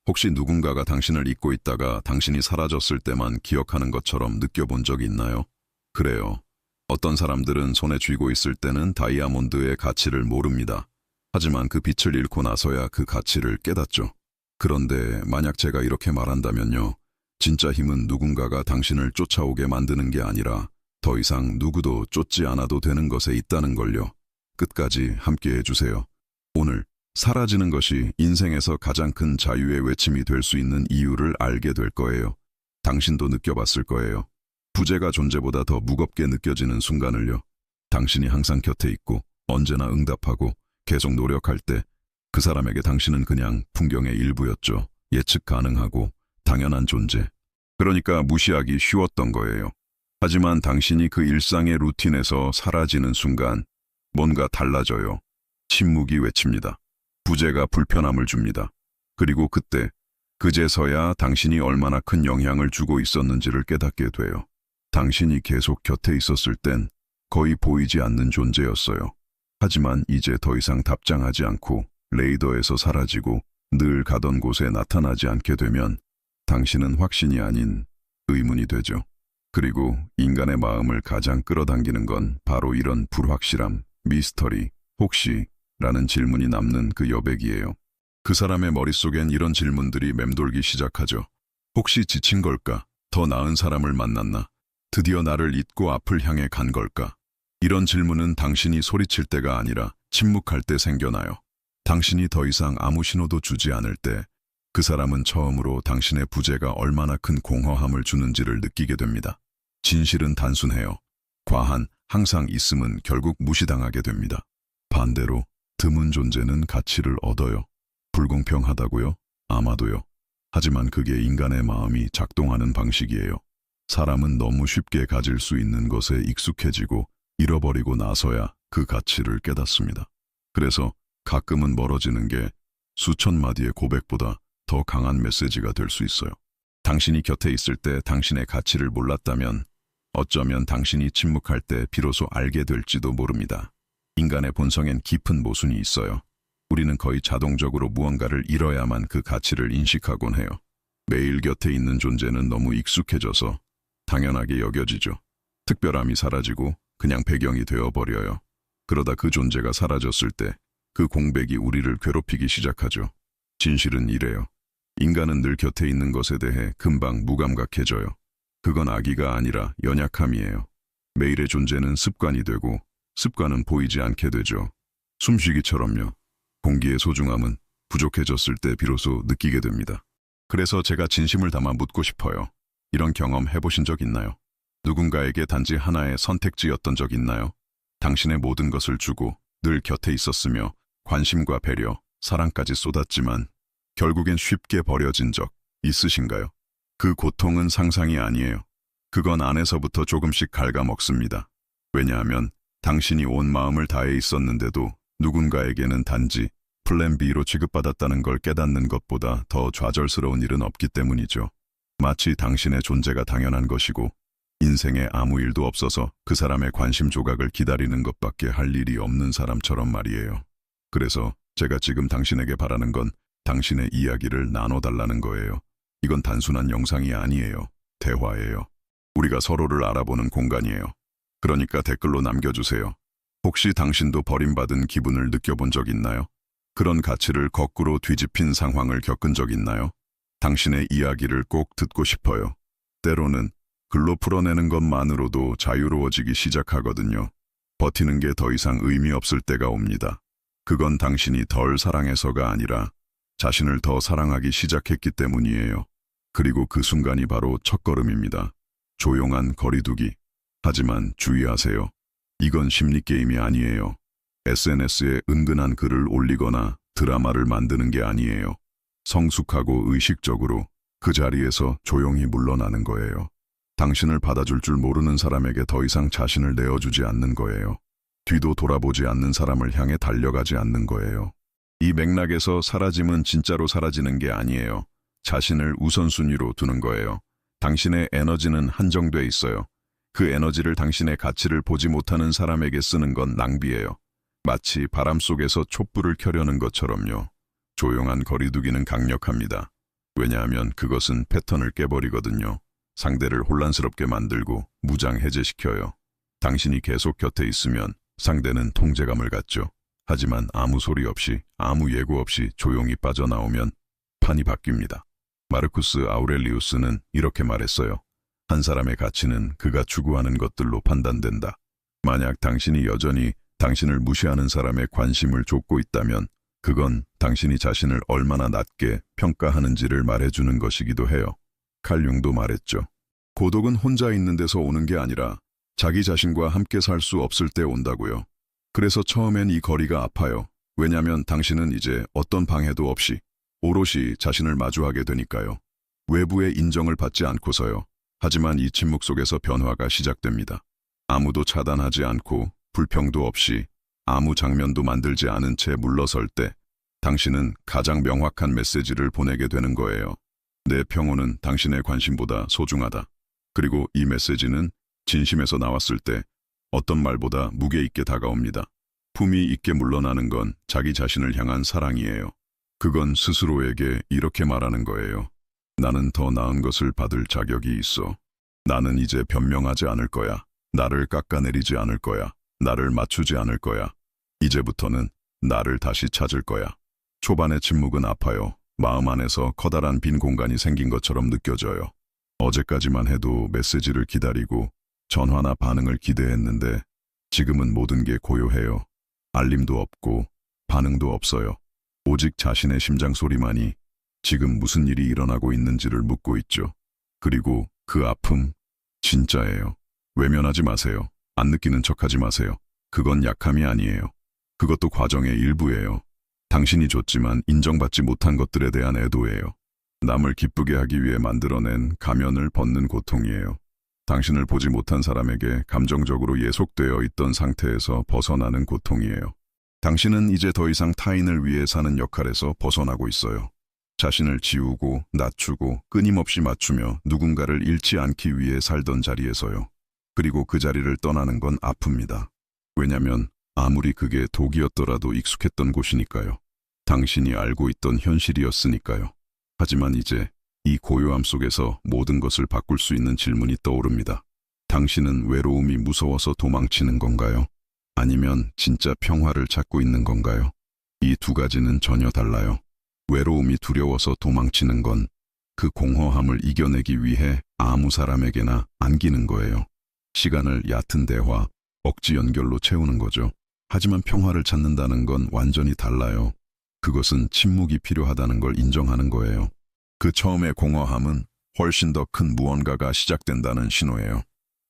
혹시 누군가가 당신을 잊고 있다가 당신이 사라졌을 때만 기억하는 것처럼 느껴본 적이 있나요? 그래요. 어떤 사람들은 손에 쥐고 있을 때는 다이아몬드의 가치를 모릅니다. 하지만 그 빛을 잃고 나서야 그 가치를 깨닫죠. 그런데 만약 제가 이렇게 말한다면요. 진짜 힘은 누군가가 당신을 쫓아오게 만드는 게 아니라 더 이상 누구도 쫓지 않아도 되는 것에 있다는 걸요. 끝까지 함께 해주세요. 오늘 사라지는 것이 인생에서 가장 큰 자유의 외침이 될 수 있는 이유를 알게 될 거예요. 당신도 느껴봤을 거예요. 부재가 존재보다 더 무겁게 느껴지는 순간을요. 당신이 항상 곁에 있고 언제나 응답하고 계속 노력할 때 그 사람에게 당신은 그냥 풍경의 일부였죠. 예측 가능하고 당연한 존재. 그러니까 무시하기 쉬웠던 거예요. 하지만 당신이 그 일상의 루틴에서 사라지는 순간 뭔가 달라져요. 침묵이 외칩니다. 부재가 불편함을 줍니다. 그리고 그때 그제서야 당신이 얼마나 큰 영향을 주고 있었는지를 깨닫게 돼요. 당신이 계속 곁에 있었을 땐 거의 보이지 않는 존재였어요. 하지만 이제 더 이상 답장하지 않고 레이더에서 사라지고 늘 가던 곳에 나타나지 않게 되면 당신은 확신이 아닌 의문이 되죠. 그리고 인간의 마음을 가장 끌어당기는 건 바로 이런 불확실함, 미스터리, 혹시 라는 질문이 남는 그 여백이에요. 그 사람의 머릿속엔 이런 질문들이 맴돌기 시작하죠. 혹시 지친 걸까? 더 나은 사람을 만났나? 드디어 나를 잊고 앞을 향해 간 걸까? 이런 질문은 당신이 소리칠 때가 아니라 침묵할 때 생겨나요. 당신이 더 이상 아무 신호도 주지 않을 때 그 사람은 처음으로 당신의 부재가 얼마나 큰 공허함을 주는지를 느끼게 됩니다. 진실은 단순해요. 과한, 항상 있음은 결국 무시당하게 됩니다. 반대로 드문 존재는 가치를 얻어요. 불공평하다고요? 아마도요. 하지만 그게 인간의 마음이 작동하는 방식이에요. 사람은 너무 쉽게 가질 수 있는 것에 익숙해지고 잃어버리고 나서야 그 가치를 깨닫습니다. 그래서 가끔은 멀어지는 게 수천 마디의 고백보다 더 강한 메시지가 될 수 있어요. 당신이 곁에 있을 때 당신의 가치를 몰랐다면 어쩌면 당신이 침묵할 때 비로소 알게 될지도 모릅니다. 인간의 본성엔 깊은 모순이 있어요. 우리는 거의 자동적으로 무언가를 잃어야만 그 가치를 인식하곤 해요. 매일 곁에 있는 존재는 너무 익숙해져서 당연하게 여겨지죠. 특별함이 사라지고 그냥 배경이 되어버려요. 그러다 그 존재가 사라졌을 때 그 공백이 우리를 괴롭히기 시작하죠. 진실은 이래요. 인간은 늘 곁에 있는 것에 대해 금방 무감각해져요. 그건 악의가 아니라 연약함이에요. 매일의 존재는 습관이 되고 습관은 보이지 않게 되죠. 숨쉬기처럼요. 공기의 소중함은 부족해졌을 때 비로소 느끼게 됩니다. 그래서 제가 진심을 담아 묻고 싶어요. 이런 경험 해보신 적 있나요? 누군가에게 단지 하나의 선택지였던 적 있나요? 당신의 모든 것을 주고 늘 곁에 있었으며 관심과 배려, 사랑까지 쏟았지만 결국엔 쉽게 버려진 적 있으신가요? 그 고통은 상상이 아니에요. 그건 안에서부터 조금씩 갉아먹습니다. 왜냐하면 당신이 온 마음을 다해 있었는데도 누군가에게는 단지 플랜 B로 취급받았다는 걸 깨닫는 것보다 더 좌절스러운 일은 없기 때문이죠. 마치 당신의 존재가 당연한 것이고 인생에 아무 일도 없어서 그 사람의 관심 조각을 기다리는 것밖에 할 일이 없는 사람처럼 말이에요. 그래서 제가 지금 당신에게 바라는 건 당신의 이야기를 나눠달라는 거예요. 이건 단순한 영상이 아니에요. 대화예요. 우리가 서로를 알아보는 공간이에요. 그러니까 댓글로 남겨주세요. 혹시 당신도 버림받은 기분을 느껴본 적 있나요? 그런 가치를 거꾸로 뒤집힌 상황을 겪은 적 있나요? 당신의 이야기를 꼭 듣고 싶어요. 때로는 글로 풀어내는 것만으로도 자유로워지기 시작하거든요. 버티는 게 더 이상 의미 없을 때가 옵니다. 그건 당신이 덜 사랑해서가 아니라 자신을 더 사랑하기 시작했기 때문이에요. 그리고 그 순간이 바로 첫걸음입니다. 조용한 거리두기. 하지만 주의하세요. 이건 심리게임이 아니에요. SNS에 은근한 글을 올리거나 드라마를 만드는 게 아니에요. 성숙하고 의식적으로 그 자리에서 조용히 물러나는 거예요. 당신을 받아줄 줄 모르는 사람에게 더 이상 자신을 내어주지 않는 거예요. 뒤도 돌아보지 않는 사람을 향해 달려가지 않는 거예요. 이 맥락에서 사라짐은 진짜로 사라지는 게 아니에요. 자신을 우선순위로 두는 거예요. 당신의 에너지는 한정돼 있어요. 그 에너지를 당신의 가치를 보지 못하는 사람에게 쓰는 건 낭비예요. 마치 바람 속에서 촛불을 켜려는 것처럼요. 조용한 거리두기는 강력합니다. 왜냐하면 그것은 패턴을 깨버리거든요. 상대를 혼란스럽게 만들고 무장해제시켜요. 당신이 계속 곁에 있으면 상대는 통제감을 갖죠. 하지만 아무 소리 없이, 아무 예고 없이 조용히 빠져나오면 판이 바뀝니다. 마르쿠스 아우렐리우스는 이렇게 말했어요. 한 사람의 가치는 그가 추구하는 것들로 판단된다. 만약 당신이 여전히 당신을 무시하는 사람의 관심을 좇고 있다면 그건 당신이 자신을 얼마나 낮게 평가하는지를 말해주는 것이기도 해요. 칼 융도 말했죠. 고독은 혼자 있는 데서 오는 게 아니라 자기 자신과 함께 살 수 없을 때 온다고요. 그래서 처음엔 이 거리가 아파요. 왜냐하면 당신은 이제 어떤 방해도 없이 오롯이 자신을 마주하게 되니까요. 외부의 인정을 받지 않고서요. 하지만 이 침묵 속에서 변화가 시작됩니다. 아무도 차단하지 않고 불평도 없이 아무 장면도 만들지 않은 채 물러설 때 당신은 가장 명확한 메시지를 보내게 되는 거예요. 내 평온은 당신의 관심보다 소중하다. 그리고 이 메시지는 진심에서 나왔을 때 어떤 말보다 무게 있게 다가옵니다. 품위 있게 물러나는 건 자기 자신을 향한 사랑이에요. 그건 스스로에게 이렇게 말하는 거예요. 나는 더 나은 것을 받을 자격이 있어. 나는 이제 변명하지 않을 거야. 나를 깎아내리지 않을 거야. 나를 맞추지 않을 거야. 이제부터는 나를 다시 찾을 거야. 초반의 침묵은 아파요. 마음 안에서 커다란 빈 공간이 생긴 것처럼 느껴져요. 어제까지만 해도 메시지를 기다리고 전화나 반응을 기대했는데 지금은 모든 게 고요해요. 알림도 없고 반응도 없어요. 오직 자신의 심장 소리만이 지금 무슨 일이 일어나고 있는지를 묻고 있죠. 그리고 그 아픔, 진짜예요. 외면하지 마세요. 안 느끼는 척하지 마세요. 그건 약함이 아니에요. 그것도 과정의 일부예요. 당신이 줬지만 인정받지 못한 것들에 대한 애도예요. 남을 기쁘게 하기 위해 만들어낸 가면을 벗는 고통이에요. 당신을 보지 못한 사람에게 감정적으로 예속되어 있던 상태에서 벗어나는 고통이에요. 당신은 이제 더 이상 타인을 위해 사는 역할에서 벗어나고 있어요. 자신을 지우고 낮추고 끊임없이 맞추며 누군가를 잃지 않기 위해 살던 자리에서요. 그리고 그 자리를 떠나는 건 아픕니다. 왜냐면 아무리 그게 독이었더라도 익숙했던 곳이니까요. 당신이 알고 있던 현실이었으니까요. 하지만 이제 이 고요함 속에서 모든 것을 바꿀 수 있는 질문이 떠오릅니다. 당신은 외로움이 무서워서 도망치는 건가요? 아니면 진짜 평화를 찾고 있는 건가요? 이 두 가지는 전혀 달라요. 외로움이 두려워서 도망치는 건 그 공허함을 이겨내기 위해 아무 사람에게나 안기는 거예요. 시간을 얕은 대화, 억지 연결로 채우는 거죠. 하지만 평화를 찾는다는 건 완전히 달라요. 그것은 침묵이 필요하다는 걸 인정하는 거예요. 그 처음의 공허함은 훨씬 더 큰 무언가가 시작된다는 신호예요.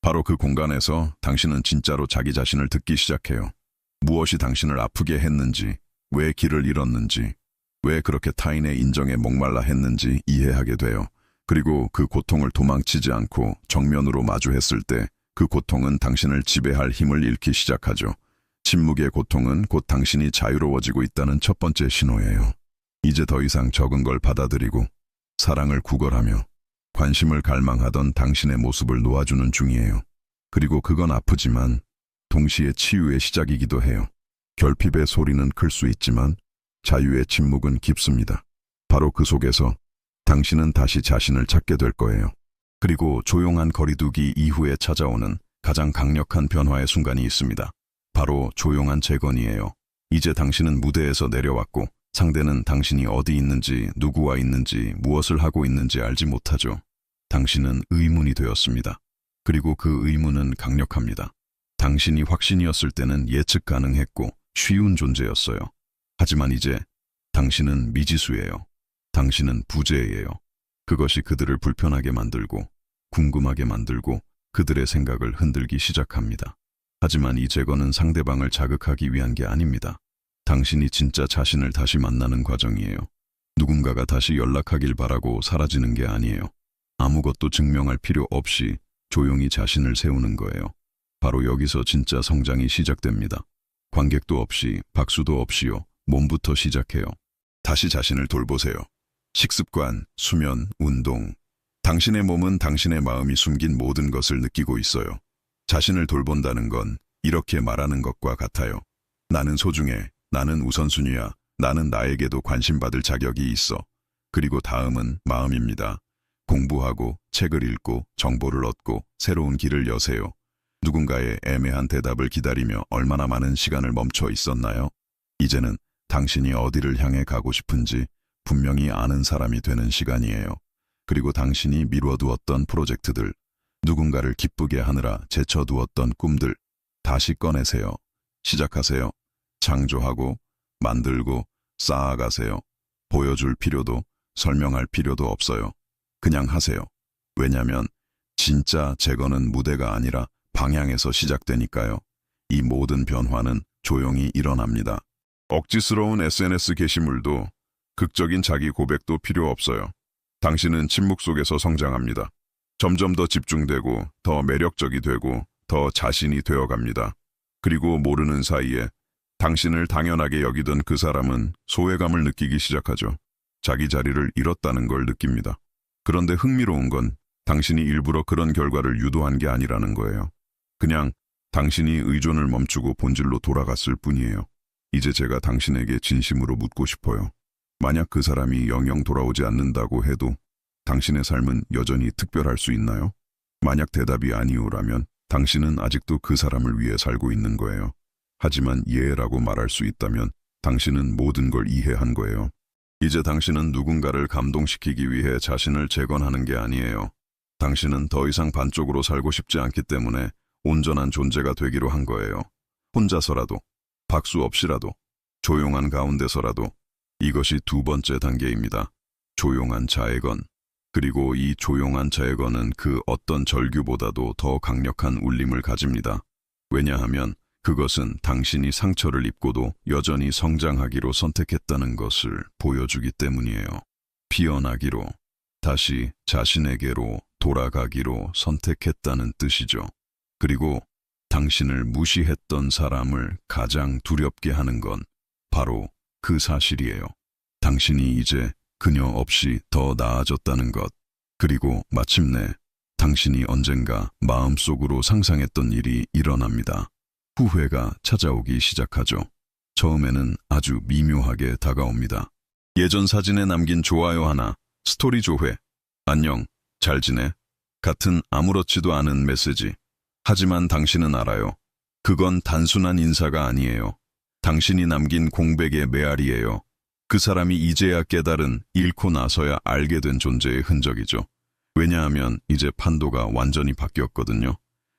바로 그 공간에서 당신은 진짜로 자기 자신을 듣기 시작해요. 무엇이 당신을 아프게 했는지, 왜 길을 잃었는지, 왜 그렇게 타인의 인정에 목말라 했는지 이해하게 돼요. 그리고 그 고통을 도망치지 않고 정면으로 마주했을 때 그 고통은 당신을 지배할 힘을 잃기 시작하죠. 침묵의 고통은 곧 당신이 자유로워지고 있다는 첫 번째 신호예요. 이제 더 이상 적은 걸 받아들이고 사랑을 구걸하며 관심을 갈망하던 당신의 모습을 놓아주는 중이에요. 그리고 그건 아프지만 동시에 치유의 시작이기도 해요. 결핍의 소리는 클 수 있지만 자유의 침묵은 깊습니다. 바로 그 속에서 당신은 다시 자신을 찾게 될 거예요. 그리고 조용한 거리두기 이후에 찾아오는 가장 강력한 변화의 순간이 있습니다. 바로 조용한 재건이에요. 이제 당신은 무대에서 내려왔고 상대는 당신이 어디 있는지, 누구와 있는지, 무엇을 하고 있는지 알지 못하죠. 당신은 의문이 되었습니다. 그리고 그 의문은 강력합니다. 당신이 확신이었을 때는 예측 가능했고 쉬운 존재였어요. 하지만 이제 당신은 미지수예요. 당신은 부재예요. 그것이 그들을 불편하게 만들고 궁금하게 만들고 그들의 생각을 흔들기 시작합니다. 하지만 이 재건은 상대방을 자극하기 위한 게 아닙니다. 당신이 진짜 자신을 다시 만나는 과정이에요. 누군가가 다시 연락하길 바라고 사라지는 게 아니에요. 아무것도 증명할 필요 없이 조용히 자신을 세우는 거예요. 바로 여기서 진짜 성장이 시작됩니다. 관객도 없이, 박수도 없이요. 몸부터 시작해요. 다시 자신을 돌보세요. 식습관, 수면, 운동. 당신의 몸은 당신의 마음이 숨긴 모든 것을 느끼고 있어요. 자신을 돌본다는 건 이렇게 말하는 것과 같아요. 나는 소중해. 나는 우선순위야. 나는 나에게도 관심받을 자격이 있어. 그리고 다음은 마음입니다. 공부하고 책을 읽고 정보를 얻고 새로운 길을 여세요. 누군가의 애매한 대답을 기다리며 얼마나 많은 시간을 멈춰 있었나요? 이제는 당신이 어디를 향해 가고 싶은지 분명히 아는 사람이 되는 시간이에요. 그리고 당신이 미뤄두었던 프로젝트들, 누군가를 기쁘게 하느라 제쳐두었던 꿈들 다시 꺼내세요. 시작하세요. 창조하고 만들고 쌓아가세요. 보여줄 필요도 설명할 필요도 없어요. 그냥 하세요. 왜냐면 진짜 재건은 무대가 아니라 방향에서 시작되니까요. 이 모든 변화는 조용히 일어납니다. 억지스러운 SNS 게시물도 극적인 자기 고백도 필요 없어요. 당신은 침묵 속에서 성장합니다. 점점 더 집중되고 더 매력적이 되고 더 자신이 되어갑니다. 그리고 모르는 사이에 당신을 당연하게 여기던 그 사람은 소외감을 느끼기 시작하죠. 자기 자리를 잃었다는 걸 느낍니다. 그런데 흥미로운 건 당신이 일부러 그런 결과를 유도한 게 아니라는 거예요. 그냥 당신이 의존을 멈추고 본질로 돌아갔을 뿐이에요. 이제 제가 당신에게 진심으로 묻고 싶어요. 만약 그 사람이 영영 돌아오지 않는다고 해도 당신의 삶은 여전히 특별할 수 있나요? 만약 대답이 아니오라면 당신은 아직도 그 사람을 위해 살고 있는 거예요. 하지만 예라고 말할 수 있다면 당신은 모든 걸 이해한 거예요. 이제 당신은 누군가를 감동시키기 위해 자신을 재건하는 게 아니에요. 당신은 더 이상 반쪽으로 살고 싶지 않기 때문에 온전한 존재가 되기로 한 거예요. 혼자서라도, 박수 없이라도, 조용한 가운데서라도. 이것이 두 번째 단계입니다. 조용한 자애건. 그리고 이 조용한 자애건은 그 어떤 절규보다도 더 강력한 울림을 가집니다. 왜냐하면 그것은 당신이 상처를 입고도 여전히 성장하기로 선택했다는 것을 보여주기 때문이에요. 피어나기로, 다시 자신에게로 돌아가기로 선택했다는 뜻이죠. 그리고 당신을 무시했던 사람을 가장 두렵게 하는 건 바로 그 사실이에요. 당신이 이제 그녀 없이 더 나아졌다는 것. 그리고 마침내 당신이 언젠가 마음속으로 상상했던 일이 일어납니다. 후회가 찾아오기 시작하죠. 처음에는 아주 미묘하게 다가옵니다. 예전 사진에 남긴 좋아요 하나, 스토리 조회, 안녕, 잘 지내? 같은 아무렇지도 않은 메시지. 하지만 당신은 알아요. 그건 단순한 인사가 아니에요. 당신이 남긴 공백의 메아리예요. 그 사람이 이제야 깨달은, 잃고 나서야 알게 된 존재의 흔적이죠. 왜냐하면 이제 판도가 완전히 바뀌었거든요.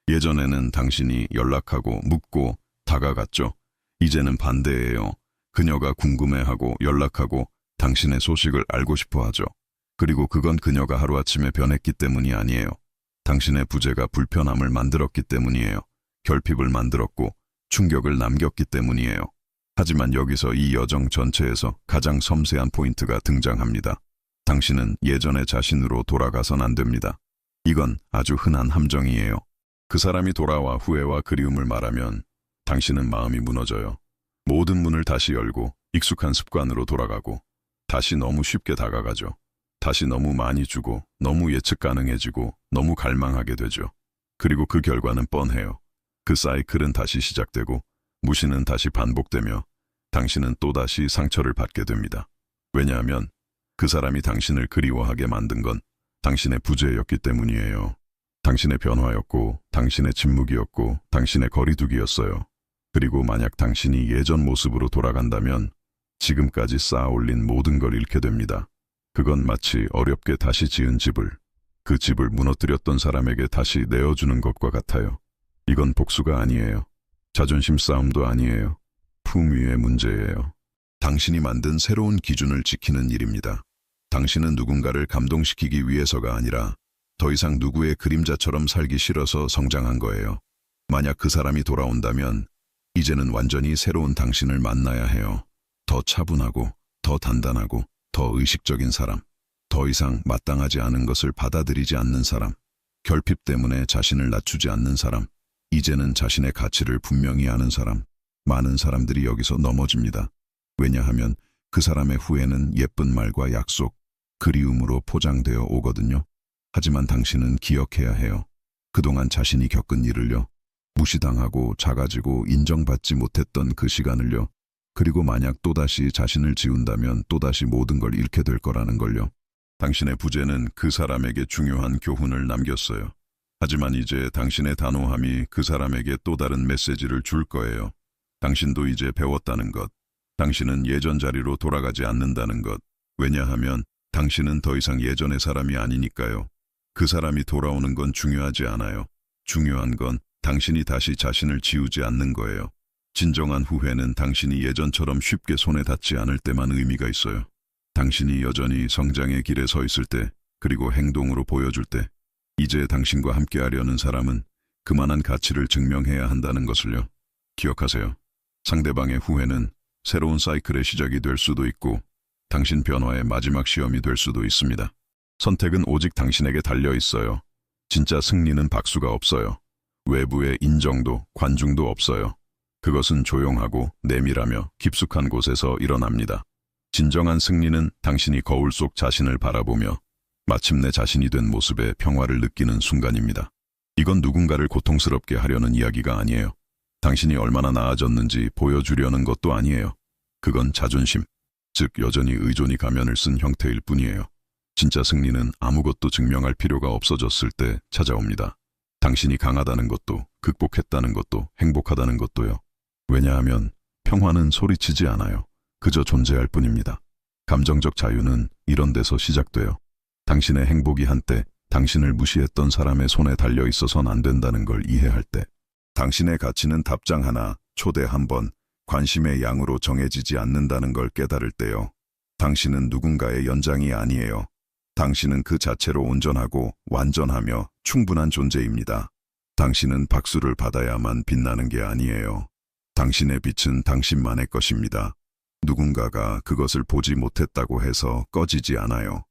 예전에는 당신이 연락하고 묻고 다가갔죠. 이제는 반대예요. 그녀가 궁금해하고 연락하고 당신의 소식을 알고 싶어 하죠. 그리고 그건 그녀가 하루아침에 변했기 때문이 아니에요. 당신의 부재가 불편함을 만들었기 때문이에요. 결핍을 만들었고 충격을 남겼기 때문이에요. 하지만 여기서 이 여정 전체에서 가장 섬세한 포인트가 등장합니다. 당신은 예전의 자신으로 돌아가선 안 됩니다. 이건 아주 흔한 함정이에요. 그 사람이 돌아와 후회와 그리움을 말하면 당신은 마음이 무너져요. 모든 문을 다시 열고 익숙한 습관으로 돌아가고 다시 너무 쉽게 다가가죠. 다시 너무 많이 주고 너무 예측 가능해지고 너무 갈망하게 되죠. 그리고 그 결과는 뻔해요. 그 사이클은 다시 시작되고 무시는 다시 반복되며 당신은 또다시 상처를 받게 됩니다. 왜냐하면 그 사람이 당신을 그리워하게 만든 건 당신의 부재였기 때문이에요. 당신의 변화였고 당신의 침묵이었고 당신의 거리두기였어요. 그리고 만약 당신이 예전 모습으로 돌아간다면 지금까지 쌓아올린 모든 걸 잃게 됩니다. 그건 마치 어렵게 다시 지은 집을, 그 집을 무너뜨렸던 사람에게 다시 내어주는 것과 같아요. 이건 복수가 아니에요. 자존심 싸움도 아니에요. 품위의 문제예요. 당신이 만든 새로운 기준을 지키는 일입니다. 당신은 누군가를 감동시키기 위해서가 아니라 더 이상 누구의 그림자처럼 살기 싫어서 성장한 거예요. 만약 그 사람이 돌아온다면 이제는 완전히 새로운 당신을 만나야 해요. 더 차분하고 더 단단하고 더 의식적인 사람, 더 이상 마땅하지 않은 것을 받아들이지 않는 사람, 결핍 때문에 자신을 낮추지 않는 사람, 이제는 자신의 가치를 분명히 아는 사람. 많은 사람들이 여기서 넘어집니다. 왜냐하면 그 사람의 후회는 예쁜 말과 약속, 그리움으로 포장되어 오거든요. 하지만 당신은 기억해야 해요. 그동안 자신이 겪은 일을요. 무시당하고 작아지고 인정받지 못했던 그 시간을요. 그리고 만약 또다시 자신을 지운다면 또다시 모든 걸 잃게 될 거라는 걸요. 당신의 부재는 그 사람에게 중요한 교훈을 남겼어요. 하지만 이제 당신의 단호함이 그 사람에게 또 다른 메시지를 줄 거예요. 당신도 이제 배웠다는 것. 당신은 예전 자리로 돌아가지 않는다는 것. 왜냐하면 당신은 더 이상 예전의 사람이 아니니까요. 그 사람이 돌아오는 건 중요하지 않아요. 중요한 건 당신이 다시 자신을 지우지 않는 거예요. 진정한 후회는 당신이 예전처럼 쉽게 손에 닿지 않을 때만 의미가 있어요. 당신이 여전히 성장의 길에 서 있을 때, 그리고 행동으로 보여줄 때, 이제 당신과 함께하려는 사람은 그만한 가치를 증명해야 한다는 것을요. 기억하세요. 상대방의 후회는 새로운 사이클의 시작이 될 수도 있고 당신 변화의 마지막 시험이 될 수도 있습니다. 선택은 오직 당신에게 달려 있어요. 진짜 승리는 박수가 없어요. 외부의 인정도 관중도 없어요. 그것은 조용하고 내밀하며 깊숙한 곳에서 일어납니다. 진정한 승리는 당신이 거울 속 자신을 바라보며 마침내 자신이 된 모습의 평화를 느끼는 순간입니다. 이건 누군가를 고통스럽게 하려는 이야기가 아니에요. 당신이 얼마나 나아졌는지 보여주려는 것도 아니에요. 그건 자존심, 즉 여전히 의존이 가면을 쓴 형태일 뿐이에요. 진짜 승리는 아무것도 증명할 필요가 없어졌을 때 찾아옵니다. 당신이 강하다는 것도, 극복했다는 것도, 행복하다는 것도요. 왜냐하면 평화는 소리치지 않아요. 그저 존재할 뿐입니다. 감정적 자유는 이런 데서 시작돼요. 당신의 행복이 한때 당신을 무시했던 사람의 손에 달려 있어선 안 된다는 걸 이해할 때, 당신의 가치는 답장 하나, 초대 한 번, 관심의 양으로 정해지지 않는다는 걸 깨달을 때요. 당신은 누군가의 연장이 아니에요. 당신은 그 자체로 온전하고 완전하며 충분한 존재입니다. 당신은 박수를 받아야만 빛나는 게 아니에요. 당신의 빛은 당신만의 것입니다. 누군가가 그것을 보지 못했다고 해서 꺼지지 않아요.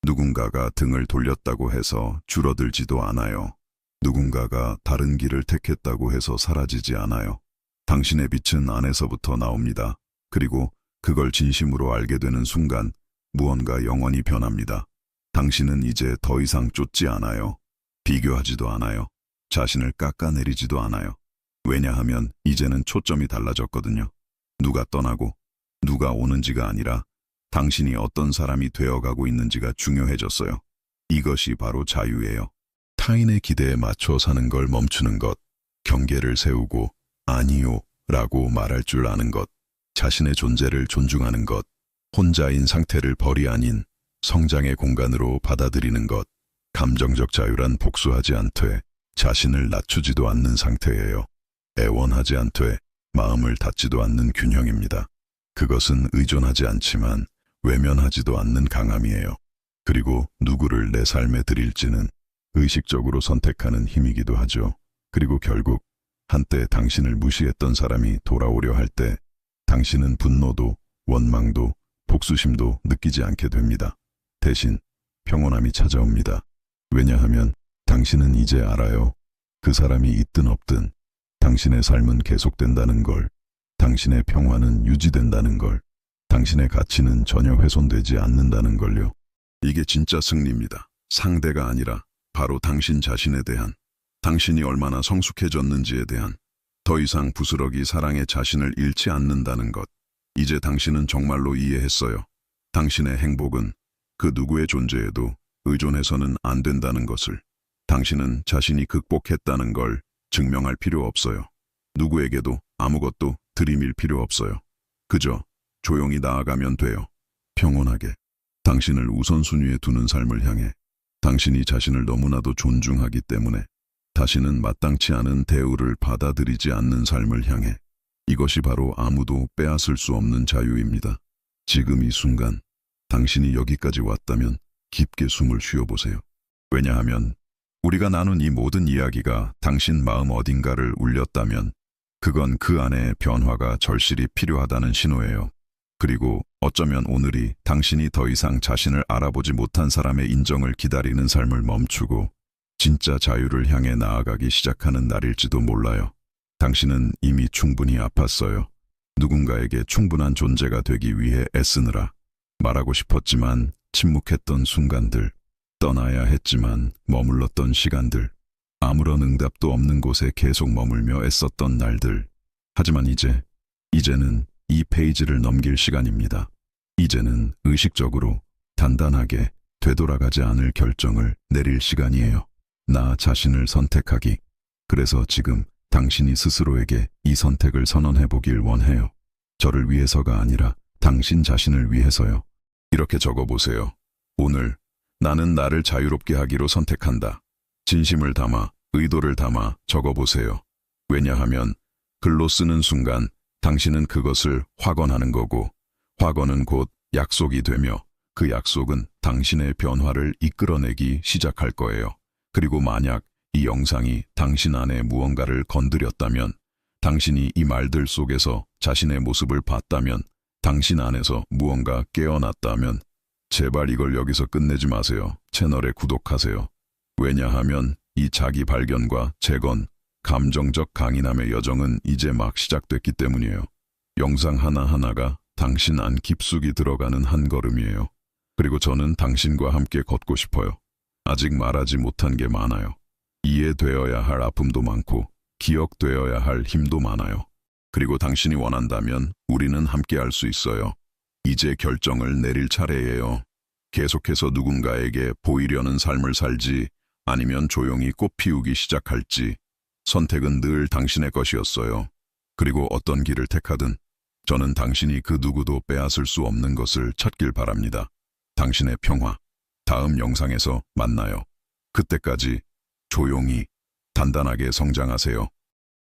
누군가가 등을 돌렸다고 해서 줄어들지도 않아요. 누군가가 다른 길을 택했다고 해서 사라지지 않아요. 당신의 빛은 안에서부터 나옵니다. 그리고 그걸 진심으로 알게 되는 순간 무언가 영원히 변합니다. 당신은 이제 더 이상 쫓지 않아요. 비교하지도 않아요. 자신을 깎아내리지도 않아요. 왜냐하면 이제는 초점이 달라졌거든요. 누가 떠나고 누가 오는지가 아니라 당신이 어떤 사람이 되어가고 있는지가 중요해졌어요. 이것이 바로 자유예요. 타인의 기대에 맞춰 사는 걸 멈추는 것, 경계를 세우고 아니요 라고 말할 줄 아는 것, 자신의 존재를 존중하는 것, 혼자인 상태를 벌이 아닌 성장의 공간으로 받아들이는 것, 감정적 자유란 복수하지 않되 자신을 낮추지도 않는 상태예요. 애원하지 않되 마음을 닫지도 않는 균형입니다. 그것은 의존하지 않지만 외면하지도 않는 강함이에요. 그리고 누구를 내 삶에 들일지는 의식적으로 선택하는 힘이기도 하죠. 그리고 결국 한때 당신을 무시했던 사람이 돌아오려 할 때 당신은 분노도 원망도 복수심도 느끼지 않게 됩니다. 대신 평온함이 찾아옵니다. 왜냐하면 당신은 이제 알아요. 그 사람이 있든 없든 당신의 삶은 계속된다는 걸, 당신의 평화는 유지된다는 걸, 당신의 가치는 전혀 훼손되지 않는다는 걸요. 이게 진짜 승리입니다. 상대가 아니라 바로 당신 자신에 대한, 당신이 얼마나 성숙해졌는지에 대한, 더 이상 부스러기 사랑의 자신을 잃지 않는다는 것. 이제 당신은 정말로 이해했어요. 당신의 행복은 그 누구의 존재에도 의존해서는 안 된다는 것을. 당신은 자신이 극복했다는 걸 증명할 필요 없어요. 누구에게도 아무것도 들이밀 필요 없어요. 그저 조용히 나아가면 돼요. 평온하게. 당신을 우선순위에 두는 삶을 향해. 당신이 자신을 너무나도 존중하기 때문에 다시는 마땅치 않은 대우를 받아들이지 않는 삶을 향해. 이것이 바로 아무도 빼앗을 수 없는 자유입니다. 지금 이 순간 당신이 여기까지 왔다면 깊게 숨을 쉬어보세요. 왜냐하면 우리가 나눈 이 모든 이야기가 당신 마음 어딘가를 울렸다면 그건 그 안에 변화가 절실히 필요하다는 신호예요. 그리고 어쩌면 오늘이 당신이 더 이상 자신을 알아보지 못한 사람의 인정을 기다리는 삶을 멈추고 진짜 자유를 향해 나아가기 시작하는 날일지도 몰라요. 당신은 이미 충분히 아팠어요. 누군가에게 충분한 존재가 되기 위해 애쓰느라. 말하고 싶었지만 침묵했던 순간들, 떠나야 했지만 머물렀던 시간들, 아무런 응답도 없는 곳에 계속 머물며 애썼던 날들. 하지만 이제는 이 페이지를 넘길 시간입니다. 이제는 의식적으로 단단하게 되돌아가지 않을 결정을 내릴 시간이에요. 나 자신을 선택하기. 그래서 지금 당신이 스스로에게 이 선택을 선언해 보길 원해요. 저를 위해서가 아니라 당신 자신을 위해서요. 이렇게 적어보세요. 오늘 나는 나를 자유롭게 하기로 선택한다. 진심을 담아, 의도를 담아 적어보세요. 왜냐하면 글로 쓰는 순간 당신은 그것을 확언하는 거고, 확언은 곧 약속이 되며 그 약속은 당신의 변화를 이끌어내기 시작할 거예요. 그리고 만약 이 영상이 당신 안에 무언가를 건드렸다면, 당신이 이 말들 속에서 자신의 모습을 봤다면, 당신 안에서 무언가 깨어났다면, 제발 이걸 여기서 끝내지 마세요. 채널에 구독하세요. 왜냐하면 이 자기 발견과 재건, 감정적 강인함의 여정은 이제 막 시작됐기 때문이에요. 영상 하나하나가 당신 안 깊숙이 들어가는 한 걸음이에요. 그리고 저는 당신과 함께 걷고 싶어요. 아직 말하지 못한 게 많아요. 이해되어야 할 아픔도 많고 기억되어야 할 힘도 많아요. 그리고 당신이 원한다면 우리는 함께 할 수 있어요. 이제 결정을 내릴 차례예요. 계속해서 누군가에게 보이려는 삶을 살지, 아니면 조용히 꽃 피우기 시작할지, 선택은 늘 당신의 것이었어요. 그리고 어떤 길을 택하든 저는 당신이 그 누구도 빼앗을 수 없는 것을 찾길 바랍니다. 당신의 평화. 다음 영상에서 만나요. 그때까지 조용히 단단하게 성장하세요.